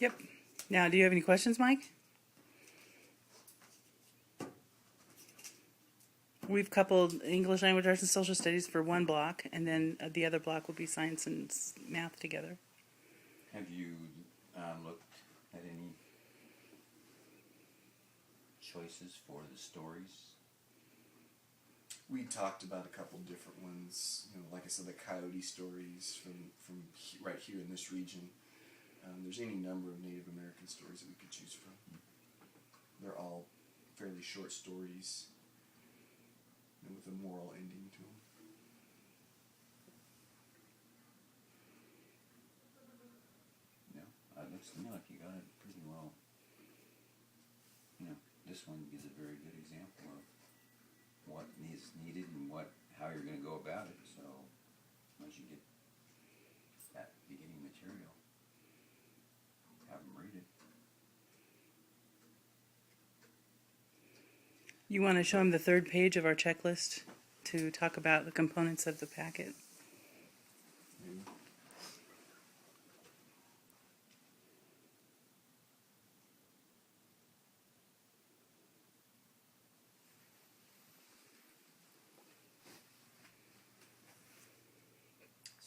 Yep. Now, do you have any questions, Mike? We've coupled English language arts and social studies for one block, and then the other block will be science and math together. Have you looked at any choices for the stories? We talked about a couple different ones. Like I said, the coyote stories from right here in this region. There's any number of Native American stories that we could choose from. They're all fairly short stories and with a moral ending to them. No, it looks to me like you got it pretty well. This one gives a very good example of what is needed and how you're going to go about it. So once you get that beginning material, have them read it. You want to show them the third page of our checklist to talk about the components of the packet?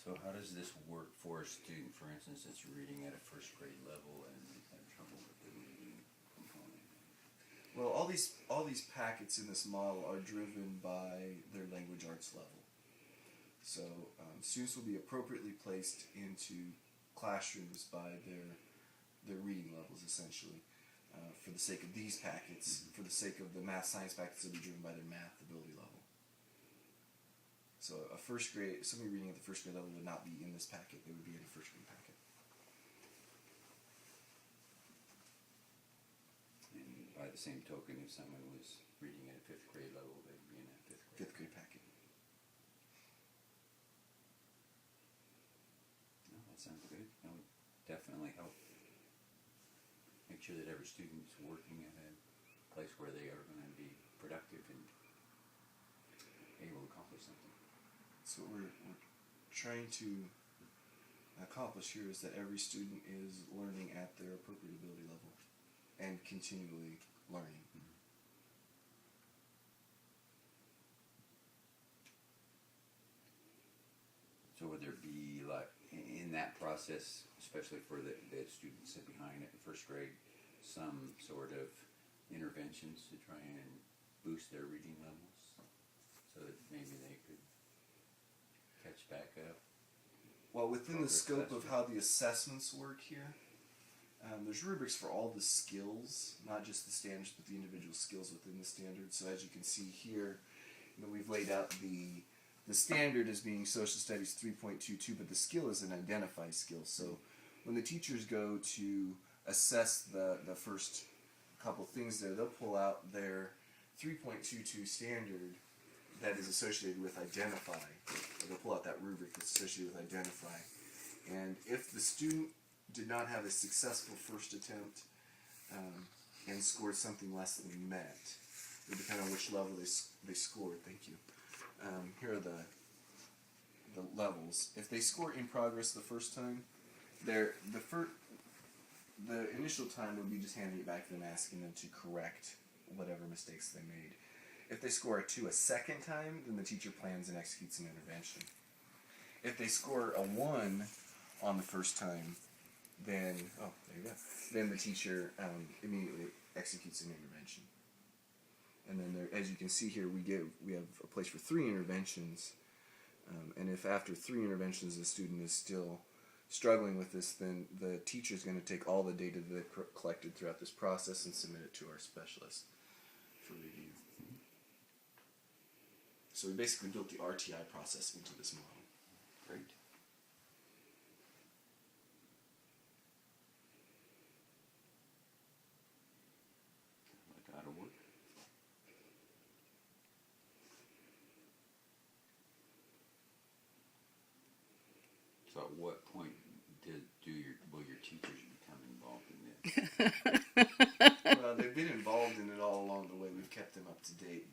So how does this work for a student, for instance, that's reading at a first grade level and having trouble with the reading component? Well, all these packets in this model are driven by their language arts level. So students will be appropriately placed into classrooms by their reading levels, essentially. For the sake of these packets, for the sake of the math science packets, they'll be driven by their math ability level. So somebody reading at the first grade level would not be in this packet. They would be in a first grade packet. And by the same token, if someone was reading at a fifth grade level, they'd be in a fifth grade packet. No, that sounds good. That would definitely help make sure that every student's working at a place where they are going to be productive and able to accomplish something. So what we're trying to accomplish here is that every student is learning at their appropriate ability level and continually learning. So would there be, like, in that process, especially for the students that behind at the first grade, some sort of interventions to try and boost their reading levels so that maybe they could catch back up? Well, within the scope of how the assessments work here, there's rubrics for all the skills, not just the standards, but the individual skills within the standards. So as you can see here, we've laid out the standard as being social studies 3.22, but the skill is an identified skill. So when the teachers go to assess the first couple things there, they'll pull out their 3.22 standard that is associated with identify. They'll pull out that rubric that's associated with identify. And if the student did not have a successful first attempt and scored something less than met, it would depend on which level they scored. Thank you. Here are the levels. If they score in progress the first time, the initial time would be just handing it back to them, asking them to correct whatever mistakes they made. If they score a 2 a second time, then the teacher plans and executes an intervention. If they score a 1 on the first time, then then the teacher immediately executes an intervention. And then there, as you can see here, we have a place for 3 interventions. And if after 3 interventions the student is still struggling with this, then the teacher is going to take all the data that they've collected throughout this process and submit it to our specialist for review. So we basically built the RTI process into this model. Great. Like how to work. So at what point will your teachers become involved in this? Well, they've been involved in it all along the way. We've kept them up to date.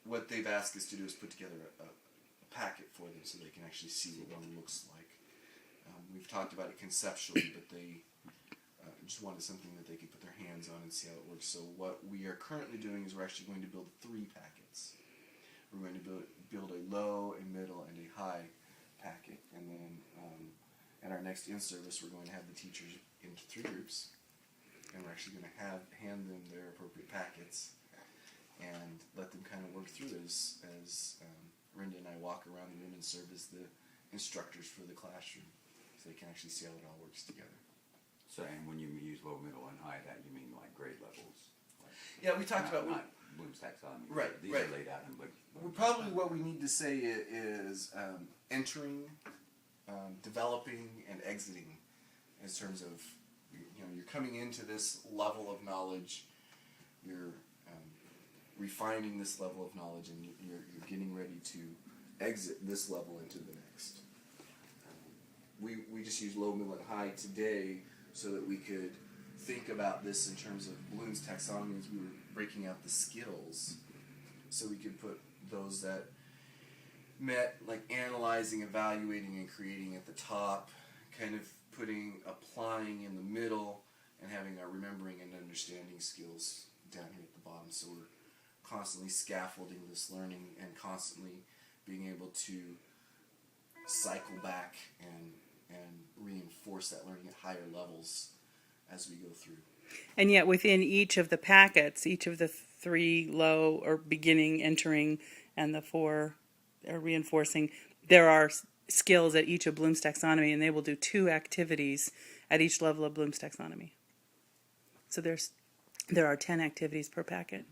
What they've asked us to do is put together a packet for them so they can actually see what one looks like. We've talked about it conceptually, but they just wanted something that they could put their hands on and see how it works. So what we are currently doing is we're actually going to build 3 packets. We're going to build a low, a middle, and a high packet. And then at our next in-service, we're going to have the teachers into 3 groups. And we're actually going to hand them their appropriate packets and let them kind of work through as Rinda and I walk around the room and serve as the instructors for the classroom, so they can actually see how it all works together. So, and when you use low, middle, and high, that you mean like grade levels? Like Yeah, we talked about not Bloom's taxonomy. Right, These right. are laid out in Bloom's probably taxonomy. what we need to say is entering, developing, and exiting, in terms of you're coming into this level of knowledge, you're refining this level of knowledge, and you're getting ready to exit this level into the next. We just use low, middle, and high today so that we could think about this in terms of Bloom's taxonomy as we were breaking out the skills, so we could put those that met like analyzing, evaluating, and creating at the top, kind of applying in the middle, and having our remembering and understanding skills down here at the bottom. So we're constantly scaffolding this learning and constantly being able to cycle back and reinforce that learning at higher levels as we go through. And yet within each of the packets, each of the 3 low or beginning, entering, and the 4 reinforcing, there are skills at each of Bloom's taxonomy, and they will do 2 activities at each level of Bloom's taxonomy. So there are 10 activities per packet.